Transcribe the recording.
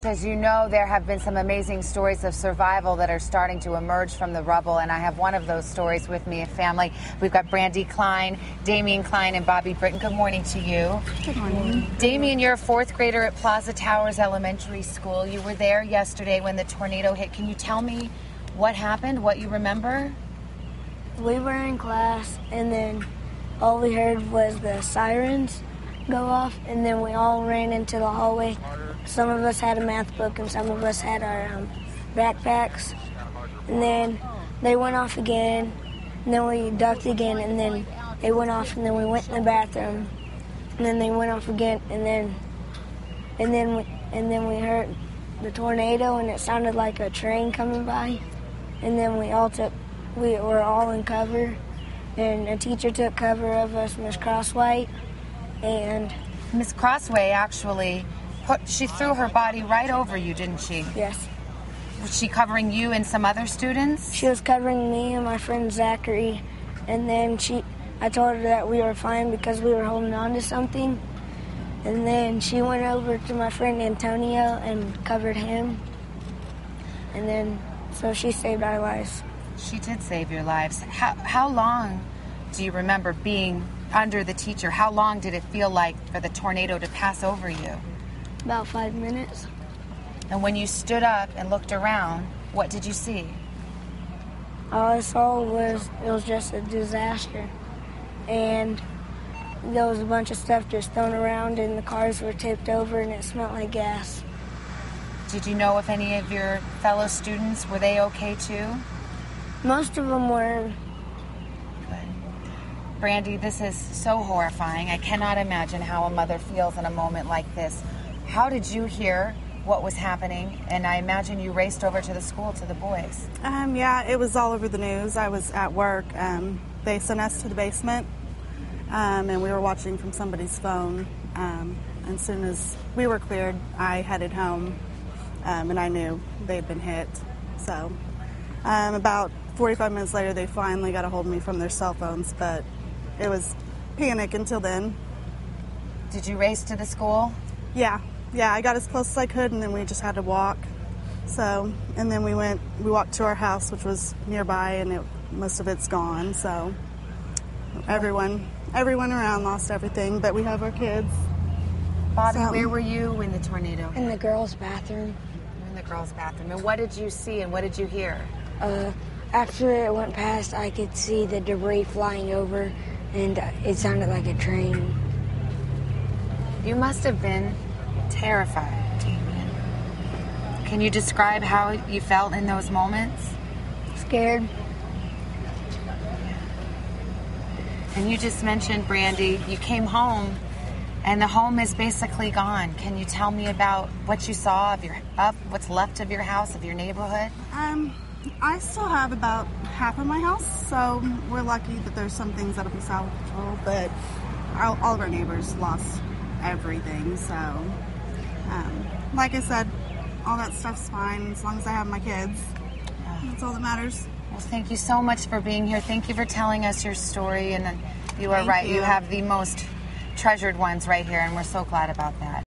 As you know, there have been some amazing stories of survival that are starting to emerge from the rubble, and I have one of those stories with me, a family. We've got Brandi Kline, Damian Kline, and Brandi Britton. Good morning to you. Good morning. Damian, you're a fourth grader at Plaza Towers Elementary School. You were there yesterday when the tornado hit. Can you tell me what happened, what you remember? We were in class, and then all we heard was the sirens go off, and then we all ran into the hallway. Some of us had a math book, and some of us had our backpacks. And then they went off again, and then we ducked again, and then they went off, and then we went in the bathroom, and then they went off again, and then we heard the tornado, and it sounded like a train coming by. And then we were all in cover, and a teacher took cover of us, Miss Crosswhite, and Miss Crossway actually she threw her body right over you, didn't she? Yes. Was she covering you and some other students? She was covering me and my friend Zachary, and then I told her that we were fine because we were holding on to something, and then she went over to my friend Antonio and covered him, and then so she saved our lives. She did save your lives. How long do you remember being under the teacher? How long did it feel like for the tornado to pass over you? About 5 minutes. And when you stood up and looked around, what did you see? All I saw was it was just a disaster. And there was a bunch of stuff just thrown around, and the cars were tipped over, and it smelled like gas. Did you know if any of your fellow students, were they okay too? Most of them were. Good. Brandi, this is so horrifying. I cannot imagine how a mother feels in a moment like this. How did you hear what was happening? And I imagine you raced over to the school to the boys. Yeah, it was all over the news. I was at work. They sent us to the basement, and we were watching from somebody's phone. And as soon as we were cleared, I headed home, and I knew they'd been hit. So about 45 minutes later, they finally got a hold of me from their cell phones, but it was panic until then. Did you race to the school? Yeah, I got as close as I could, and then we just had to walk. So, and then we walked to our house, which was nearby, and most of it's gone. So, everyone around lost everything, but we have our kids. Bobby, where were you when the tornado hit? In the girls' bathroom. In the girls' bathroom. And what did you see and what did you hear? After it went past, I could see the debris flying over, and it sounded like a train. You must have been terrified, Damian. Can you describe how you felt in those moments? Scared. And you just mentioned, Brandi, you came home and the home is basically gone. Can you tell me about what you saw of what's left of your house, of your neighborhood? I still have about half of my house, so we're lucky that there's some things that'll be salvageable, but all of our neighbors lost everything, so like I said, all that stuff's fine as long as I have my kids. That's all that matters. Well, thank you so much for being here. Thank you for telling us your story, and you are right. You have the most treasured ones right here, and we're so glad about that.